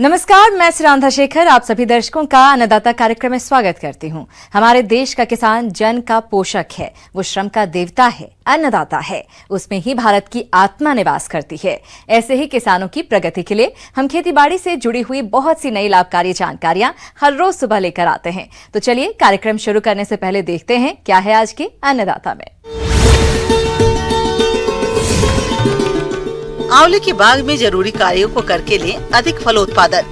नमस्कार, मैं सुरांधा शेखर आप सभी दर्शकों का अन्नदाता कार्यक्रम में स्वागत करती हूं। हमारे देश का किसान जन का पोषक है, वो श्रम का देवता है, अन्नदाता है। उसमें ही भारत की आत्मा निवास करती है। ऐसे ही किसानों की प्रगति के लिए हम खेतीबाड़ी से जुड़ी हुई बहुत सी नई लाभकारी जानकारियां हर रोज सुबह लेकर आते हैं। तो चलिए कार्यक्रम शुरू करने से पहले देखते हैं क्या है आज के अन्नदाता में। आंवले के बाग में जरूरी कार्यों को करके लें अधिक फलोत्पादन।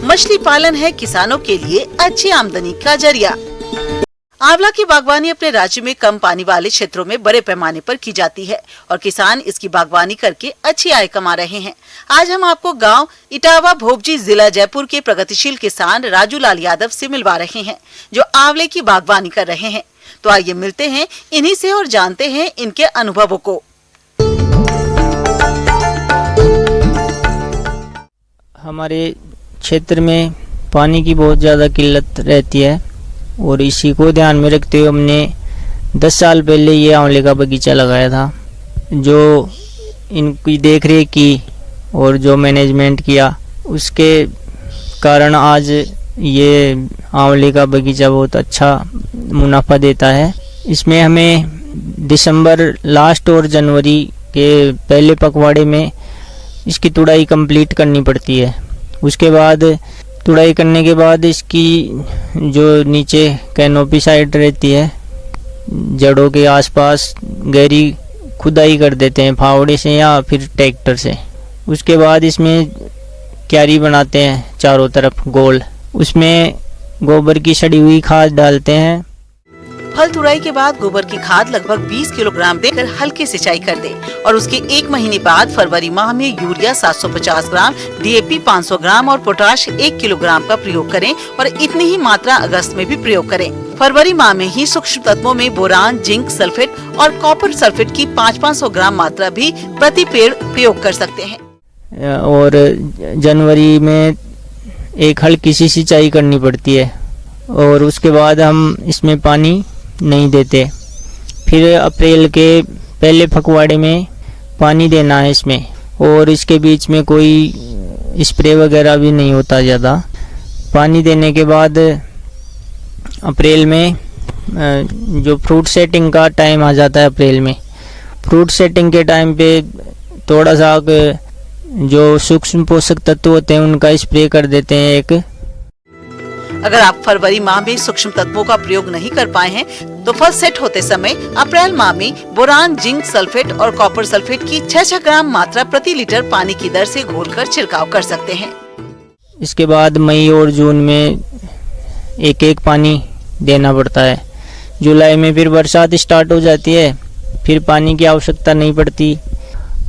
मछली पालन है किसानों के लिए अच्छी आमदनी का जरिया। आंवला की बागवानी अपने राज्य में कम पानी वाले क्षेत्रों में बड़े पैमाने पर की जाती है और किसान इसकी बागवानी करके अच्छी आय कमा रहे हैं। आज हम आपको गांव इटावा भोपजी जिला जयपुर के प्रगतिशील किसान राजू लाल यादव से मिलवा रहे हैं, जो आंवले की बागवानी कर रहे हैं। तो आइए मिलते हैं इन्हीं से और जानते हैं इनके अनुभवों को। हमारे क्षेत्र में पानी की बहुत ज़्यादा किल्लत रहती है और इसी को ध्यान में रखते हुए हमने 10 साल पहले ये आंवले का बगीचा लगाया था। जो इनकी देखरेख की और जो मैनेजमेंट किया, उसके कारण आज ये आंवले का बगीचा बहुत अच्छा मुनाफा देता है। इसमें हमें दिसंबर लास्ट और जनवरी के पहले पखवाड़े में इसकी तुड़ाई कंप्लीट करनी पड़ती है। उसके बाद तुड़ाई करने के बाद इसकी जो नीचे कैनोपी साइड रहती है, जड़ों के आसपास गहरी खुदाई कर देते हैं फावड़े से या फिर ट्रैक्टर से। उसके बाद इसमें क्यारी बनाते हैं चारों तरफ गोल, उसमें गोबर की सड़ी हुई खाद डालते हैं। फल तुड़ाई के बाद गोबर की खाद लगभग 20 किलोग्राम देकर हल्की सिंचाई कर दें और उसके 1 महीने बाद फरवरी माह में यूरिया 750 ग्राम, डीएपी 500 ग्राम और पोटाश 1 किलोग्राम का प्रयोग करें और इतनी ही मात्रा अगस्त में भी प्रयोग करें। फरवरी माह में ही सूक्ष्म तत्वों में बोरान, जिंक सल्फेट और कॉपर सल्फेट की 500 ग्राम मात्रा भी प्रति पेड़ प्रयोग कर सकते हैं। और जनवरी में एक हल्की सी सिंचाई करनी पड़ती है और उसके बाद हम इसमें पानी नहीं देते। फिर अप्रैल के पहले पखवाड़े में पानी देना है इसमें, और इसके बीच में कोई स्प्रे वगैरह भी नहीं होता ज़्यादा। पानी देने के बाद अप्रैल में जो फ्रूट सेटिंग का टाइम आ जाता है, अप्रैल में फ्रूट सेटिंग के टाइम पे थोड़ा सा जो सूक्ष्म पोषक तत्व होते हैं उनका स्प्रे कर देते हैं एक। अगर आप फरवरी माह में सूक्ष्म तत्वों का प्रयोग नहीं कर पाए हैं तो फल सेट होते समय अप्रैल माह में बोरान, जिंक सल्फेट और कॉपर सल्फेट की 6 ग्राम मात्रा प्रति लीटर पानी की दर से घोलकर छिड़काव कर सकते हैं। इसके बाद मई और जून में एक पानी देना पड़ता है। जुलाई में फिर बरसात स्टार्ट हो जाती है, फिर पानी की आवश्यकता नहीं पड़ती।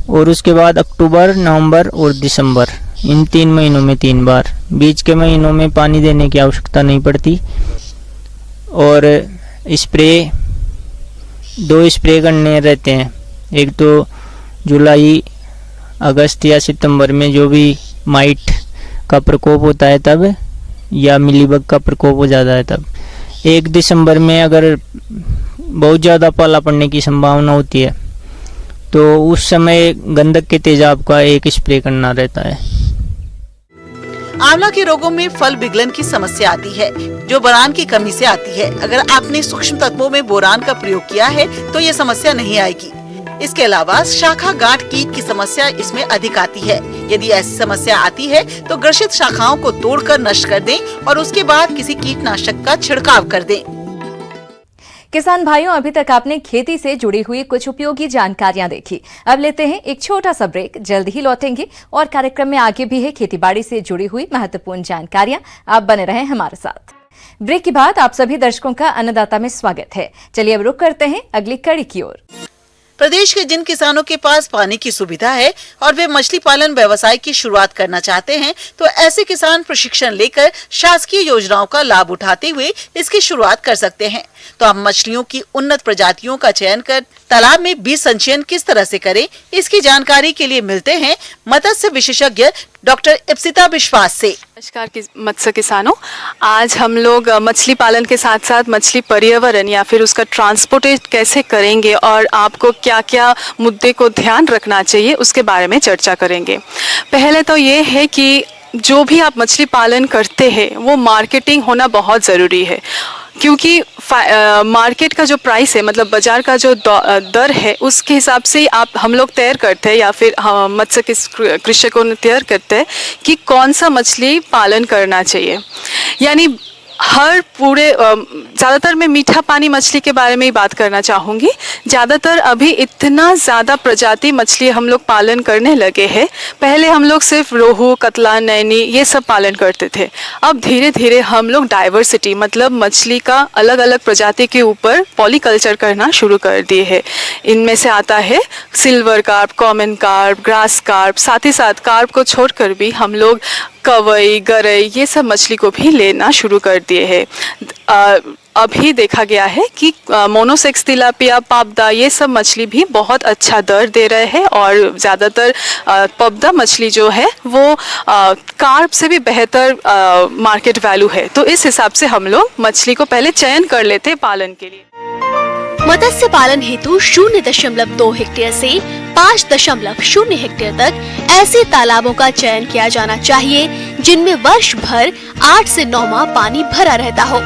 और उसके बाद अक्टूबर, नवंबर और दिसंबर, इन 3 महीनों में 3 बार, बीच के महीनों में पानी देने की आवश्यकता नहीं पड़ती। और स्प्रे 2 स्प्रे करने रहते हैं। एक तो जुलाई, अगस्त या सितंबर में जो भी माइट का प्रकोप होता है तब, या मिलीबग का प्रकोप हो जाता है तब। 1 दिसंबर में अगर बहुत ज़्यादा पाला पड़ने की संभावना होती है तो उस समय गंधक के तेजाब का एक स्प्रे करना रहता है। आंवला के रोगों में फल विगलन की समस्या आती है, जो बोरान की कमी से आती है। अगर आपने सूक्ष्म तत्वों में बोरान का प्रयोग किया है तो ये समस्या नहीं आएगी। इसके अलावा शाखा गांठ कीट की समस्या इसमें अधिक आती है। यदि ऐसी समस्या आती है तो ग्रसित शाखाओं को तोड़कर नष्ट कर दें और उसके बाद किसी कीटनाशक का छिड़काव कर दें। किसान भाइयों, अभी तक आपने खेती से जुड़ी हुई कुछ उपयोगी जानकारियां देखी। अब लेते हैं एक छोटा सा ब्रेक, जल्द ही लौटेंगे और कार्यक्रम में आगे भी है खेतीबाड़ी से जुड़ी हुई महत्वपूर्ण जानकारियां। आप बने रहें हमारे साथ। ब्रेक के बाद आप सभी दर्शकों का अन्नदाता में स्वागत है। चलिए अब रुक करते हैं अगली कड़ी की ओर। प्रदेश के जिन किसानों के पास पानी की सुविधा है और वे मछली पालन व्यवसाय की शुरुआत करना चाहते हैं, तो ऐसे किसान प्रशिक्षण लेकर शासकीय योजनाओं का लाभ उठाते हुए इसकी शुरुआत कर सकते हैं। तो आप मछलियों की उन्नत प्रजातियों का चयन कर तालाब में बीज संचयन किस तरह से करें, इसकी जानकारी के लिए मिलते हैं मत्स्य विशेषज्ञ डॉक्टर इप्सिता विश्वास से। नमस्कार मत्स्य किसानों, आज हम लोग मछली पालन के साथ साथ मछली पर्यावरण या फिर उसका ट्रांसपोर्टेट कैसे करेंगे और आपको क्या क्या मुद्दे को ध्यान रखना चाहिए उसके बारे में चर्चा करेंगे। पहले तो ये है कि जो भी आप मछली पालन करते हैं वो मार्केटिंग होना बहुत ज़रूरी है, क्योंकि मार्केट का जो प्राइस है, मतलब बाजार का जो दर है, उसके हिसाब से हम लोग तय करते हैं या फिर मत्स्य कृषकों ने तय करते हैं कि कौन सा मछली पालन करना चाहिए। यानी हर पूरे ज़्यादातर मैं मीठा पानी मछली के बारे में ही बात करना चाहूँगी। ज़्यादातर अभी इतना ज़्यादा प्रजाति मछली हम लोग पालन करने लगे हैं। पहले हम लोग सिर्फ रोहू, कतला, नैनी ये सब पालन करते थे। अब धीरे धीरे हम लोग डाइवर्सिटी मतलब मछली का अलग अलग प्रजाति के ऊपर पॉलीकल्चर करना शुरू कर दिए है। इनमें से आता है silver carp, common carp, grass carp, साथ ही साथ कार्प को छोड़कर भी हम लोग कवई, गरई ये सब मछली को भी लेना शुरू कर दिए हैं। अभी देखा गया है कि मोनोसेक्स तिलापिया, पापदा ये सब मछली भी बहुत अच्छा दर दे रहे हैं और ज़्यादातर पापदा मछली जो है वो कार्प से भी बेहतर मार्केट वैल्यू है। तो इस हिसाब से हम लोग मछली को पहले चयन कर लेते हैं पालन के लिए। मत्स्य पालन हेतु 0.2 हेक्टेयर से 5.0 हेक्टेयर तक ऐसे तालाबों का चयन किया जाना चाहिए जिनमें वर्ष भर 8 से 9 माह पानी भरा रहता हो।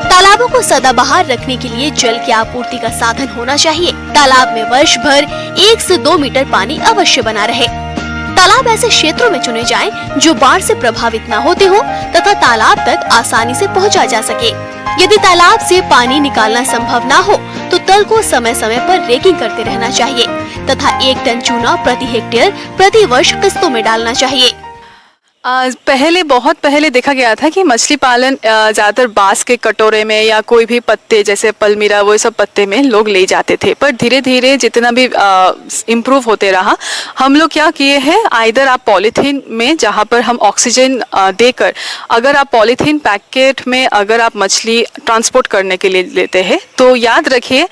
तालाबों को सदाबहार रखने के लिए जल की आपूर्ति का साधन होना चाहिए। तालाब में वर्ष भर 1 से 2 मीटर पानी अवश्य बना रहे। तालाब ऐसे क्षेत्रों में चुने जाएं जो बाढ़ से प्रभावित न होते हो तथा तालाब तक आसानी से पहुंचा जा सके। यदि तालाब से पानी निकालना संभव न हो तो तल को समय समय पर रेकिंग करते रहना चाहिए तथा 1 टन चूना प्रति हेक्टेयर प्रति वर्ष किस्तों में डालना चाहिए। बहुत पहले देखा गया था कि मछली पालन ज़्यादातर बांस के कटोरे में या कोई भी पत्ते जैसे पलमीरा वो सब पत्ते में लोग ले जाते थे। पर धीरे धीरे जितना भी इम्प्रूव होते रहा, हम लोग क्या किए हैं, आइदर आप पॉलीथीन में जहाँ पर हम ऑक्सीजन देकर, अगर आप पॉलीथीन पैकेट में अगर आप मछली ट्रांसपोर्ट करने के लिए लेते हैं तो याद रखिए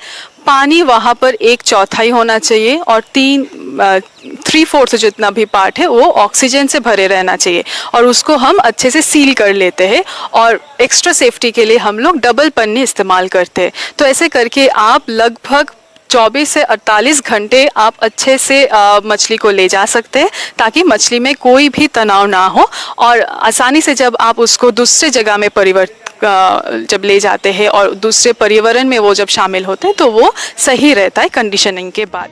पानी वहाँ पर 1/4 होना चाहिए और 3/4 जितना भी पार्ट है वो ऑक्सीजन से भरे रहना चाहिए और उसको हम अच्छे से सील कर लेते हैं और एक्स्ट्रा सेफ्टी के लिए हम लोग डबल पन्नी इस्तेमाल करते हैं। तो ऐसे करके आप लगभग 24 से 48 घंटे आप अच्छे से मछली को ले जा सकते हैं ताकि मछली में कोई भी तनाव ना हो और आसानी से जब आप उसको दूसरे जगह में जब ले जाते हैं और दूसरे पर्यावरण में वो जब शामिल होते हैं तो वो सही रहता है कंडीशनिंग के बाद।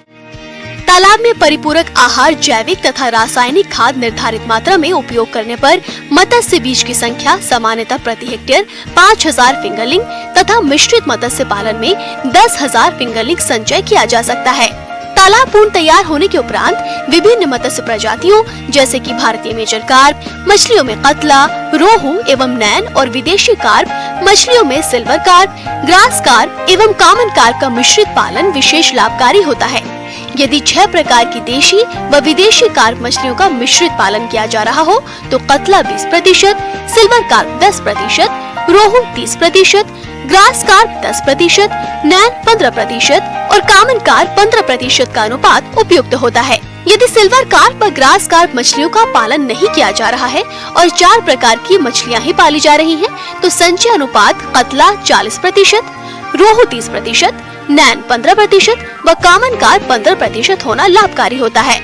तालाब में परिपूरक आहार, जैविक तथा रासायनिक खाद निर्धारित मात्रा में उपयोग करने पर मत्स्य बीज की संख्या सामान्यतः प्रति हेक्टेयर 5000 फिंगरलिंग तथा मिश्रित मत्स्य पालन में 10,000 फिंगरलिंग संचय किया जा सकता है। तालाब पूर्ण तैयार होने के उपरांत विभिन्न मत्स्य प्रजातियों जैसे कि भारतीय मेजर कार्प, मछलियों में कतला, रोहू एवं नैन और विदेशी कार्प, मछलियों में सिल्वर कार्प, ग्रास कार्प एवं कॉमन कार्प का मिश्रित पालन विशेष लाभकारी होता है। यदि 6 प्रकार की देशी व विदेशी कार्प मछलियों का मिश्रित पालन किया जा रहा हो तो कतला 20%, सिल्वर कार्प 10%, रोहू 30%, ग्रास कार्प 10%, नैन 15% और कॉमन कार्प 15% का अनुपात उपयुक्त होता है। यदि सिल्वर कार्प व ग्रास कार्प मछलियों का पालन नहीं किया जा रहा है और 4 प्रकार की मछलियां ही पाली जा रही हैं, तो संचय अनुपात कतला 40%, रोहू 30%, नैन 15% व कॉमन कार्प 15% होना लाभकारी होता है।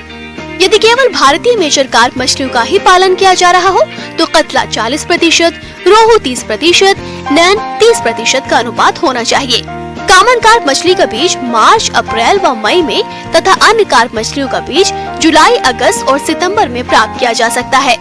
यदि केवल भारतीय मेजर कार्प मछलियों का ही पालन किया जा रहा हो तो कतला 40%, रोहू 30%, नैन 30% का अनुपात होना चाहिए। कॉमन कार्प मछली का बीज मार्च, अप्रैल व मई में तथा अन्य कार्प मछलियों का बीज जुलाई, अगस्त और सितंबर में प्राप्त किया जा सकता है।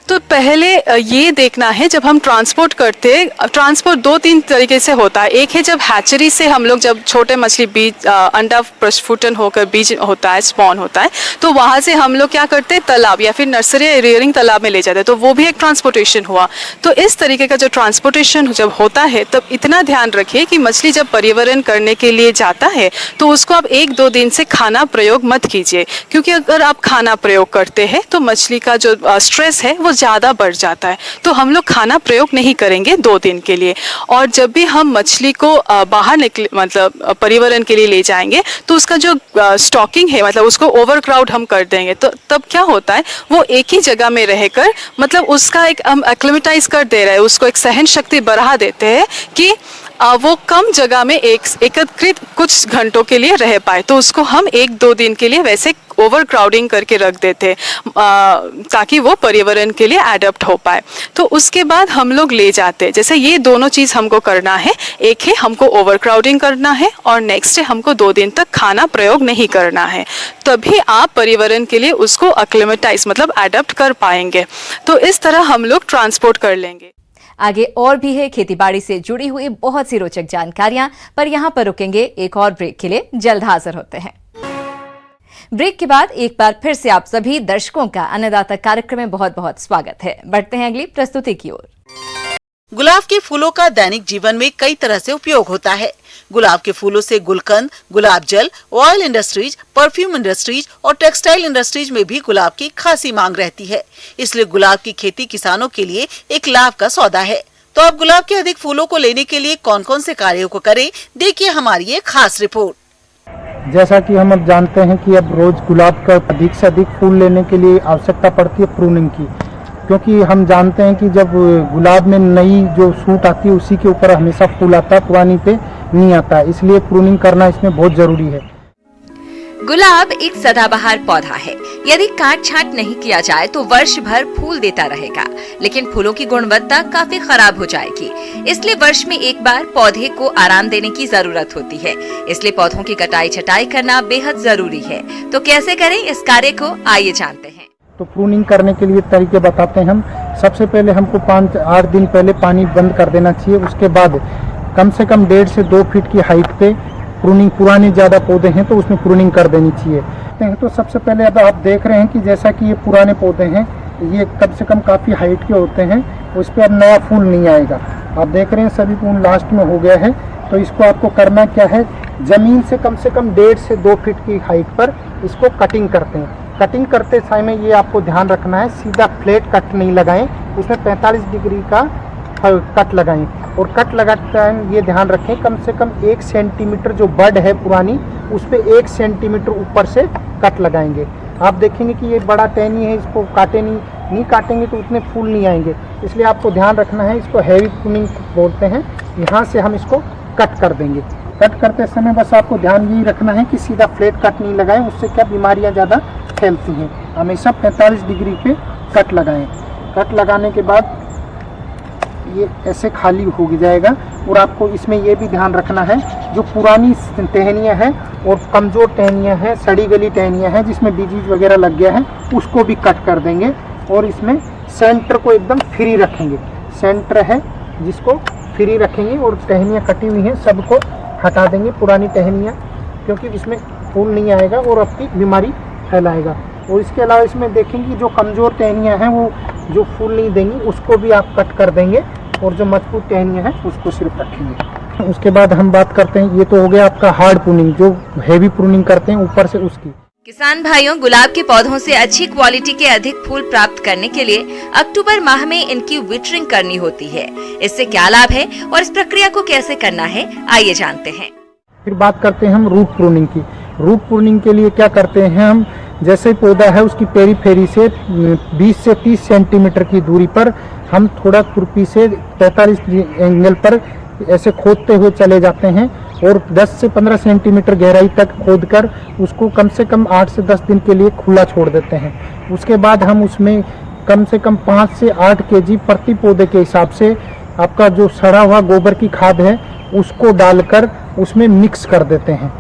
तो पहले ये देखना है जब हम ट्रांसपोर्ट करते हैं, ट्रांसपोर्ट 2-3 तरीके से होता है। एक है जब हैचरी से हम लोग जब छोटे मछली बीज अंडा प्रस्फुटन होकर बीज होता है, स्पॉन होता है, तो वहाँ से हम लोग क्या करते हैं, तालाब या फिर नर्सरी या रियरिंग तालाब में ले जाते हैं, तो वो भी एक ट्रांसपोर्टेशन हुआ। तो इस तरीके का जो ट्रांसपोर्टेशन जब होता है तब इतना ध्यान रखिए कि मछली जब पर्यावरण करने के लिए जाता है तो उसको आप 1-2 दिन से खाना प्रयोग मत कीजिए, क्योंकि अगर आप खाना प्रयोग करते हैं तो मछली का जो स्ट्रेस है वो ज़्यादा बढ़ जाता है, तो हम लोग खाना प्रयोग नहीं करेंगे 2 दिन के लिए। और जब भी हम मछली को बाहर निकले मतलब परिवहन के लिए ले जाएंगे, तो उसका जो स्टॉकिंग है मतलब उसको ओवरक्राउड हम कर देंगे, तो तब क्या होता है वो एक ही जगह में रहकर मतलब उसका एक हम एक्लिमेटाइज कर दे रहे हैं, उसको एक सहन शक्ति बढ़ा देते हैं कि वो कम जगह में एकत्रित कुछ घंटों के लिए रह पाए। तो उसको हम 1-2 दिन के लिए वैसे ओवर क्राउडिंग करके रख देते ताकि वो पर्यावरण के लिए एडप्ट हो पाए। तो उसके बाद हम लोग ले जाते, जैसे ये दोनों चीज़ हमको करना है, एक है हमको ओवर क्राउडिंग करना है और नेक्स्ट है हमको 2 दिन तक खाना प्रयोग नहीं करना है, तभी आप पर्यावरण के लिए उसको एक्लिमेटाइज मतलब एडप्ट कर पाएंगे। तो इस तरह हम लोग ट्रांसपोर्ट कर लेंगे। आगे और भी है खेतीबाड़ी से जुड़ी हुई बहुत सी रोचक जानकारियां, पर यहां पर रुकेंगे एक और ब्रेक के लिए। जल्द हाजिर होते हैं। ब्रेक के बाद एक बार फिर से आप सभी दर्शकों का अन्नदाता कार्यक्रम में बहुत बहुत स्वागत है। बढ़ते हैं अगली प्रस्तुति की ओर। गुलाब के फूलों का दैनिक जीवन में कई तरह से उपयोग होता है। गुलाब के फूलों से गुलकंद, गुलाब जल, ऑयल इंडस्ट्रीज, परफ्यूम इंडस्ट्रीज और टेक्सटाइल इंडस्ट्रीज में भी गुलाब की खासी मांग रहती है। इसलिए गुलाब की खेती किसानों के लिए एक लाभ का सौदा है। तो अब गुलाब के अधिक फूलों को लेने के लिए कौन कौन से कार्यों को करें, देखिए हमारी ये खास रिपोर्ट। जैसा कि हम अब जानते हैं कि अब रोज गुलाब का अधिक से अधिक फूल लेने के लिए आवश्यकता पड़ती है प्रूनिंग की, क्योंकि हम जानते हैं कि जब गुलाब में नई जो सूट आती है उसी के ऊपर हमेशा फूल आता है, पुरानी पे नहीं आता है, इसलिए प्रूनिंग करना इसमें बहुत जरूरी है। गुलाब एक सदाबहार पौधा है। यदि काट छांट नहीं किया जाए तो वर्ष भर फूल देता रहेगा, लेकिन फूलों की गुणवत्ता काफी खराब हो जाएगी। इसलिए वर्ष में एक बार पौधे को आराम देने की जरूरत होती है। इसलिए पौधों की कटाई छटाई करना बेहद जरूरी है। तो कैसे करें इस कार्य को, आइए जानते हैं। तो प्रूनिंग करने के लिए तरीके बताते हैं हम। सबसे पहले हमको 5-8 दिन पहले पानी बंद कर देना चाहिए। उसके बाद कम से कम 1.5 से 2 फीट की हाइट पे प्रूनिंग, पुराने ज़्यादा पौधे हैं तो उसमें प्रूनिंग कर देनी चाहिए। तो सबसे पहले अब आप देख रहे हैं कि जैसा कि ये पुराने पौधे हैं, ये कम से कम काफ़ी हाइट के होते हैं, उस पर अब नया फूल नहीं आएगा। आप देख रहे हैं सभी फूल लास्ट में हो गया है। तो इसको आपको करना क्या है, ज़मीन से कम 1.5 से 2 फीट की हाइट पर इसको कटिंग करते हैं। कटिंग करते समय में ये आपको ध्यान रखना है, सीधा फ्लैट कट नहीं लगाएं, उसमें 45 डिग्री का कट लगाएं। और कट लगाते टाइम ये ध्यान रखें कम से कम 1 सेंटीमीटर जो बड है पुरानी, उस पर 1 सेंटीमीटर ऊपर से कट लगाएंगे। आप देखेंगे कि ये बड़ा टहनी है, इसको काटे नहीं काटेंगे तो उतने फूल नहीं आएंगे। इसलिए आपको ध्यान रखना है, इसको हैवी प्रूनिंग बोलते हैं। यहाँ से हम इसको कट कर देंगे। कट करते समय बस आपको ध्यान यही रखना है कि सीधा फ्लैट कट नहीं लगाएं, उससे क्या बीमारियां ज़्यादा फैलती हैं। हमेशा 45 डिग्री पे कट लगाएं। कट लगाने के बाद ये ऐसे खाली हो जाएगा। और आपको इसमें ये भी ध्यान रखना है, जो पुरानी टहनियाँ हैं और कमज़ोर टहनियाँ हैं, सड़ी गली टहनियाँ हैं जिसमें डिजीज वगैरह लग गया है, उसको भी कट कर देंगे। और इसमें सेंटर को एकदम फ्री रखेंगे। सेंटर है जिसको फ्री रखेंगे और टहनियाँ कटी हुई हैं सबको हटा देंगे, पुरानी टहनियाँ, क्योंकि इसमें फूल नहीं आएगा और आपकी बीमारी फैलाएगा। और इसके अलावा इसमें देखेंगे जो कमज़ोर टहनियाँ हैं वो जो फूल नहीं देंगी उसको भी आप कट कर देंगे, और जो मजबूत टहनियाँ हैं उसको सिर्फ रखेंगे। उसके बाद हम बात करते हैं, ये तो हो गया आपका हार्ड प्रूनिंग, जो हैवी प्रूनिंग करते हैं ऊपर से उसकी। किसान भाइयों, गुलाब के पौधों से अच्छी क्वालिटी के अधिक फूल प्राप्त करने के लिए अक्टूबर माह में इनकी विटरिंग करनी होती है। इससे क्या लाभ है और इस प्रक्रिया को कैसे करना है, आइए जानते हैं। फिर बात करते हैं हम रूट प्रूनिंग की। रूट प्रूनिंग के लिए क्या करते हैं हम, जैसे पौधा है उसकी पेरीफेरी से 20 से 30 सेंटीमीटर की दूरी पर हम थोड़ा खुरपी से 45 एंगल पर ऐसे खोदते हुए चले जाते हैं और 10 से 15 सेंटीमीटर गहराई तक खोदकर उसको कम से कम 8 से 10 दिन के लिए खुला छोड़ देते हैं। उसके बाद हम उसमें कम से कम 5 से 8 केजी प्रति पौधे के हिसाब से आपका जो सड़ा हुआ गोबर की खाद है उसको डालकर उसमें मिक्स कर देते हैं।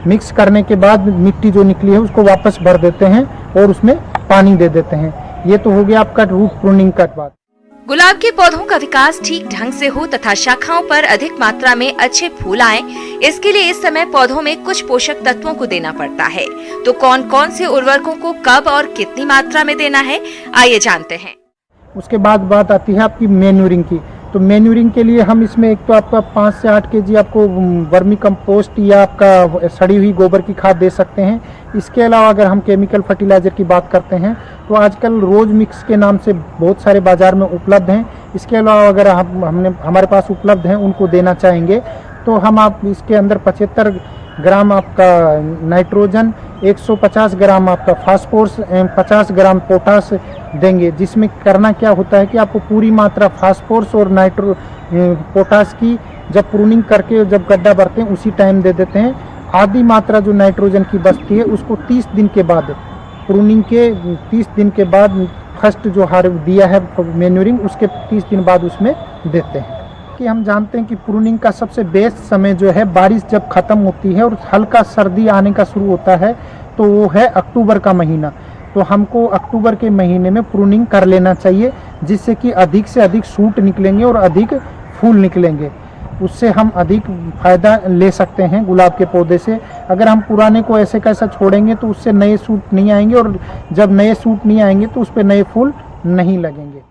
मिक्स करने के बाद मिट्टी जो निकली है उसको वापस भर देते हैं और उसमें पानी दे देते हैं। ये तो हो गया आपका रूट प्रूनिंग का बात। गुलाब के पौधों का विकास ठीक ढंग से हो तथा शाखाओं पर अधिक मात्रा में अच्छे फूल आए, इसके लिए इस समय पौधों में कुछ पोषक तत्वों को देना पड़ता है। तो कौन कौन से उर्वरकों को कब और कितनी मात्रा में देना है, आइए जानते हैं। उसके बाद बात आती है आपकी मैन्यूरिंग की। तो मैन्यूरिंग के लिए हम इसमें एक तो आपका 5 से 8 केजी आपको वर्मी कंपोस्ट या आपका सड़ी हुई गोबर की खाद दे सकते हैं। इसके अलावा अगर हम केमिकल फर्टिलाइजर की बात करते हैं तो आजकल रोज मिक्स के नाम से बहुत सारे बाजार में उपलब्ध हैं। इसके अलावा अगर हमारे पास उपलब्ध हैं उनको देना चाहेंगे तो हम आप इसके अंदर 75 ग्राम आपका नाइट्रोजन, 150 ग्राम आपका फास्फोरस एवं 50 ग्राम पोटास देंगे। जिसमें करना क्या होता है कि आपको पूरी मात्रा फास्फोरस और पोटास की जब प्रूनिंग करके जब गड्ढा भरते हैं उसी टाइम दे देते हैं। आधी मात्रा जो नाइट्रोजन की बचती है उसको 30 दिन के बाद, प्रूनिंग के 30 दिन के बाद फर्स्ट जो हार दिया है मैन्यूरिंग, उसके 30 दिन बाद उसमें देते हैं। कि हम जानते हैं कि प्रूनिंग का सबसे बेस्ट समय जो है बारिश जब ख़त्म होती है और हल्का सर्दी आने का शुरू होता है तो वो है अक्टूबर का महीना। तो हमको अक्टूबर के महीने में प्रूनिंग कर लेना चाहिए, जिससे कि अधिक से अधिक सूट निकलेंगे और अधिक फूल निकलेंगे। उससे हम अधिक फ़ायदा ले सकते हैं गुलाब के पौधे से। अगर हम पुराने को ऐसे कैसा छोड़ेंगे तो उससे नए सूट नहीं आएंगे, और जब नए सूट नहीं आएंगे तो उस पर नए फूल नहीं लगेंगे।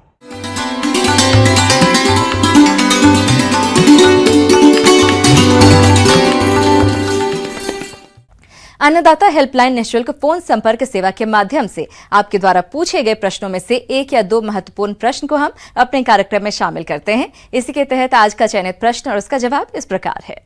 अन्नदाता हेल्पलाइन निःशुल्क फोन संपर्क सेवा के माध्यम से आपके द्वारा पूछे गए प्रश्नों में से 1 या 2 महत्वपूर्ण प्रश्न को हम अपने कार्यक्रम में शामिल करते हैं। इसी के तहत आज का चयनित प्रश्न और उसका जवाब इस प्रकार है।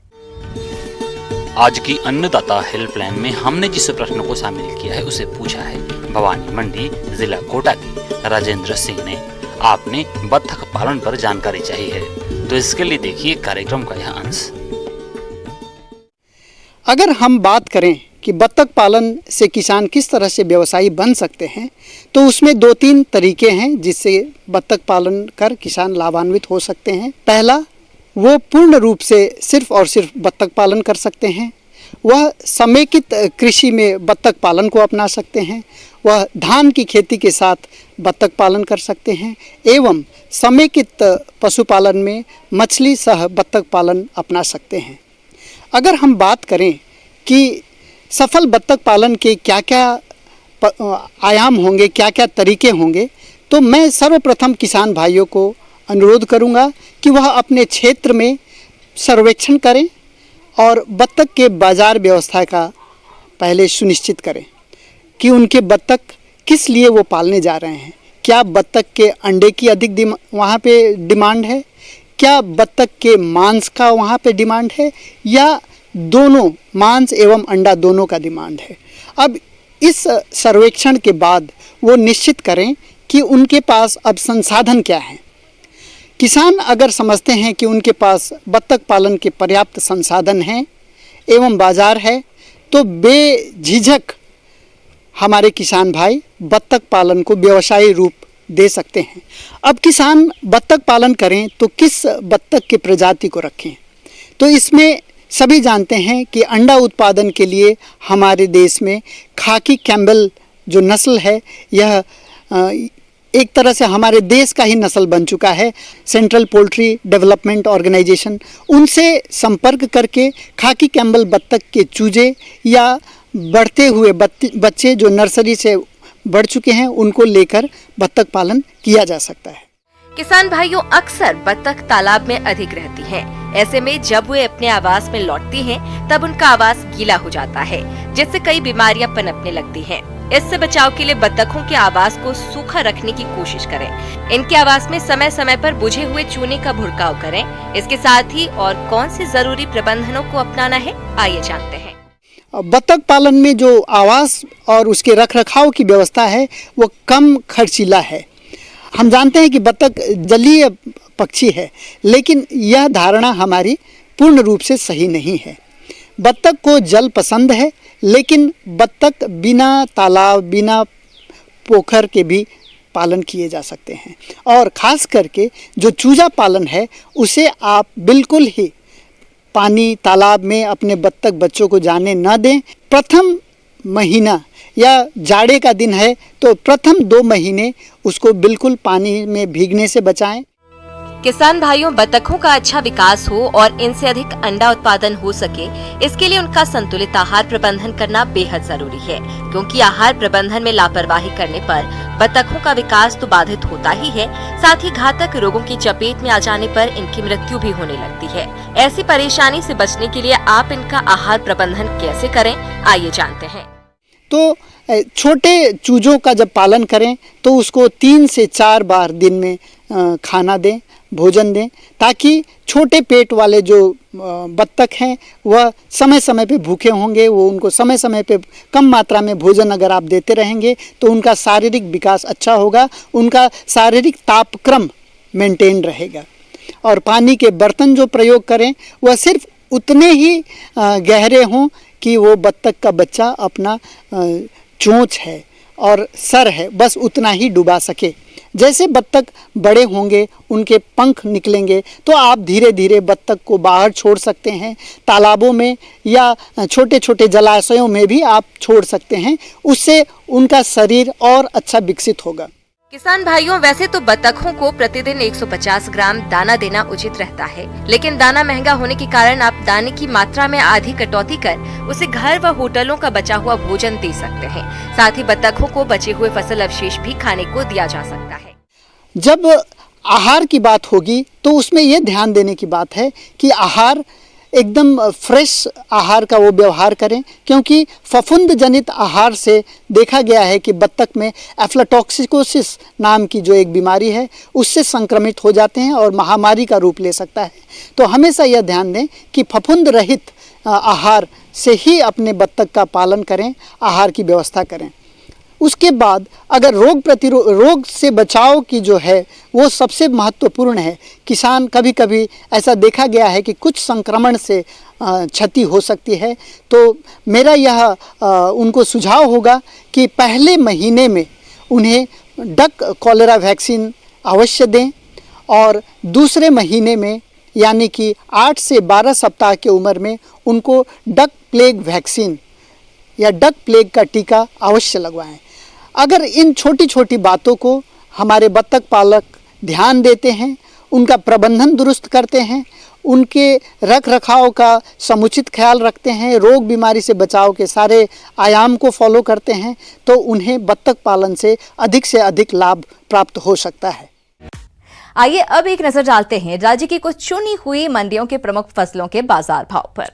आज की अन्नदाता हेल्पलाइन में हमने जिस प्रश्न को शामिल किया है उसे पूछा है भवानी मंडी, जिला कोटा के राजेंद्र सिंह ने। आपने बत्तख पालन पर जानकारी चाहिए है, तो इसके लिए देखिए कार्यक्रम का यह अंश। अगर हम बात करें कि बत्तख पालन से किसान किस तरह से व्यवसायी बन सकते हैं, तो उसमें 2-3 तरीके हैं जिससे बत्तख पालन कर किसान लाभान्वित हो सकते हैं। पहला, वो पूर्ण रूप से सिर्फ और सिर्फ बत्तख पालन कर सकते हैं। वह समेकित कृषि में बत्तख पालन को अपना सकते हैं। वह धान की खेती के साथ बत्तख पालन कर सकते हैं एवं समेकित पशुपालन में मछली सह बत्तख पालन अपना सकते हैं। अगर हम बात करें कि सफल बत्तख पालन के क्या क्या आयाम होंगे, क्या क्या तरीके होंगे, तो मैं सर्वप्रथम किसान भाइयों को अनुरोध करूंगा कि वह अपने क्षेत्र में सर्वेक्षण करें और बत्तख के बाज़ार व्यवस्था का पहले सुनिश्चित करें कि उनके बत्तख किस लिए वो पालने जा रहे हैं। क्या बत्तख के अंडे की अधिक वहाँ पे डिमांड है, क्या बत्तख के मांस का वहाँ पे डिमांड है, या दोनों मांस एवं अंडा दोनों का डिमांड है। अब इस सर्वेक्षण के बाद वो निश्चित करें कि उनके पास अब संसाधन क्या है। किसान अगर समझते हैं कि उनके पास बत्तख पालन के पर्याप्त संसाधन हैं एवं बाज़ार है, तो बेझिझक हमारे किसान भाई बत्तख पालन को व्यवसायी रूप दे सकते हैं। अब किसान बत्तख पालन करें तो किस बत्तख की प्रजाति को रखें, तो इसमें सभी जानते हैं कि अंडा उत्पादन के लिए हमारे देश में खाकी कैम्बेल जो नस्ल है, यह एक तरह से हमारे देश का ही नस्ल बन चुका है। सेंट्रल पोल्ट्री डेवलपमेंट ऑर्गेनाइजेशन उनसे संपर्क करके खाकी कैम्बेल बत्तख के चूजे या बढ़ते हुए बच्चे जो नर्सरी से बढ़ चुके हैं उनको लेकर बत्तख पालन किया जा सकता है। किसान भाइयों, अक्सर बत्तख तालाब में अधिक रहती हैं। ऐसे में जब वे अपने आवास में लौटती हैं, तब उनका आवास गीला हो जाता है, जिससे कई बीमारियां पनपने लगती हैं। इससे बचाव के लिए बत्तखों के आवास को सूखा रखने की कोशिश करें। इनके आवास में समय समय पर बुझे हुए चूने का भुड़काव करें। इसके साथ ही और कौन से जरूरी प्रबंधनों को अपनाना है, आइए जानते हैं। बत्तख पालन में जो आवास और उसके रखरखाव की व्यवस्था है वो कम खर्चीला है। हम जानते हैं कि बत्तख जलीय पक्षी है, लेकिन यह धारणा हमारी पूर्ण रूप से सही नहीं है। बत्तख को जल पसंद है, लेकिन बत्तख बिना तालाब, बिना पोखर के भी पालन किए जा सकते हैं। और ख़ास करके जो चूजा पालन है उसे आप बिल्कुल ही पानी तालाब में अपने बत्तख बच्चों को जाने न दें। प्रथम महीना या जाड़े का दिन है तो प्रथम 2 महीने उसको बिल्कुल पानी में भीगने से बचाएं। किसान भाइयों, बत्तखों का अच्छा विकास हो और इनसे अधिक अंडा उत्पादन हो सके, इसके लिए उनका संतुलित आहार प्रबंधन करना बेहद जरूरी है, क्योंकि आहार प्रबंधन में लापरवाही करने पर बत्तखों का विकास तो बाधित होता ही है, साथ ही घातक रोगों की चपेट में आ जाने पर इनकी मृत्यु भी होने लगती है। ऐसी परेशानी से बचने के लिए आप इनका आहार प्रबंधन कैसे करें, आइए जानते हैं। तो छोटे चूजों का जब पालन करें तो उसको 3 से 4 बार दिन में खाना दें, भोजन दें, ताकि छोटे पेट वाले जो बत्तख हैं वह समय समय पे भूखे होंगे, वो उनको समय समय पे कम मात्रा में भोजन अगर आप देते रहेंगे तो उनका शारीरिक विकास अच्छा होगा, उनका शारीरिक तापक्रम मेंटेन रहेगा। और पानी के बर्तन जो प्रयोग करें वह सिर्फ उतने ही गहरे हों कि वो बत्तख का बच्चा अपना चोंच है और सर है बस उतना ही डुबा सके। जैसे बत्तख बड़े होंगे, उनके पंख निकलेंगे तो आप धीरे धीरे बत्तख को बाहर छोड़ सकते हैं, तालाबों में या छोटे छोटे जलाशयों में भी आप छोड़ सकते हैं, उससे उनका शरीर और अच्छा विकसित होगा। किसान भाइयों, वैसे तो बतखों को प्रतिदिन 150 ग्राम दाना देना उचित रहता है, लेकिन दाना महंगा होने के कारण आप दाने की मात्रा में आधी कटौती कर उसे घर व होटलों का बचा हुआ भोजन दे सकते हैं। साथ ही बतखों को बचे हुए फसल अवशेष भी खाने को दिया जा सकता है। जब आहार की बात होगी तो उसमें यह ध्यान देने की बात है कि आहार एकदम फ्रेश आहार का वो व्यवहार करें, क्योंकि फफूंद जनित आहार से देखा गया है कि बत्तख में एफ्लाटॉक्सिकोसिस नाम की जो एक बीमारी है उससे संक्रमित हो जाते हैं और महामारी का रूप ले सकता है। तो हमेशा यह ध्यान दें कि फफूंद रहित आहार से ही अपने बत्तख का पालन करें, आहार की व्यवस्था करें। उसके बाद अगर रोग से बचाव की जो है वो सबसे महत्वपूर्ण है। किसान कभी कभी ऐसा देखा गया है कि कुछ संक्रमण से क्षति हो सकती है, तो मेरा यह उनको सुझाव होगा कि पहले महीने में उन्हें डक कॉलेरा वैक्सीन अवश्य दें और दूसरे महीने में यानी कि 8 से 12 सप्ताह की उम्र में उनको डक प्लेग वैक्सीन या डक प्लेग का टीका अवश्य लगवाएं। अगर इन छोटी छोटी बातों को हमारे बत्तख पालक ध्यान देते हैं, उनका प्रबंधन दुरुस्त करते हैं, उनके रख रखाव का समुचित ख्याल रखते हैं, रोग बीमारी से बचाव के सारे आयाम को फॉलो करते हैं, तो उन्हें बत्तख पालन से अधिक लाभ प्राप्त हो सकता है। आइए अब एक नजर डालते हैं राज्य की कुछ चुनी हुई मंडियों के प्रमुख फसलों के बाजार भाव पर।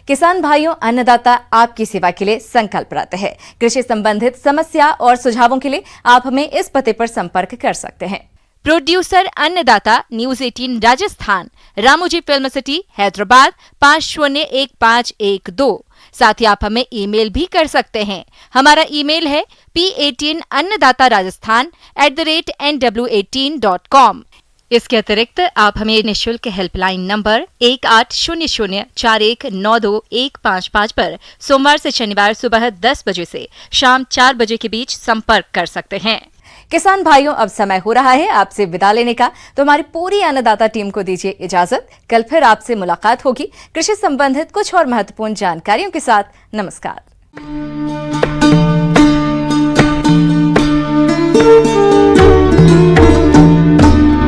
किसान भाइयों, अन्नदाता आपकी सेवा के लिए संकल्परत है। कृषि संबंधित समस्या और सुझावों के लिए आप हमें इस पते पर संपर्क कर सकते हैं। प्रोड्यूसर अन्नदाता, news 18 Rajasthan, Ramoji film city, Hyderabad 501512। साथ ही आप हमें ईमेल भी कर सकते हैं। हमारा ईमेल है p18annadatarajasthan@nw18.com। इसके अतिरिक्त आप हमें निःशुल्क हेल्पलाइन नंबर 180041921555 पर सोमवार से शनिवार सुबह 10 बजे से शाम 4 बजे के बीच संपर्क कर सकते हैं। किसान भाइयों, अब समय हो रहा है आपसे विदा लेने का, तो हमारी पूरी अन्नदाता टीम को दीजिए इजाजत। कल फिर आपसे मुलाकात होगी कृषि संबंधित कुछ और महत्वपूर्ण जानकारियों के साथ। नमस्कार।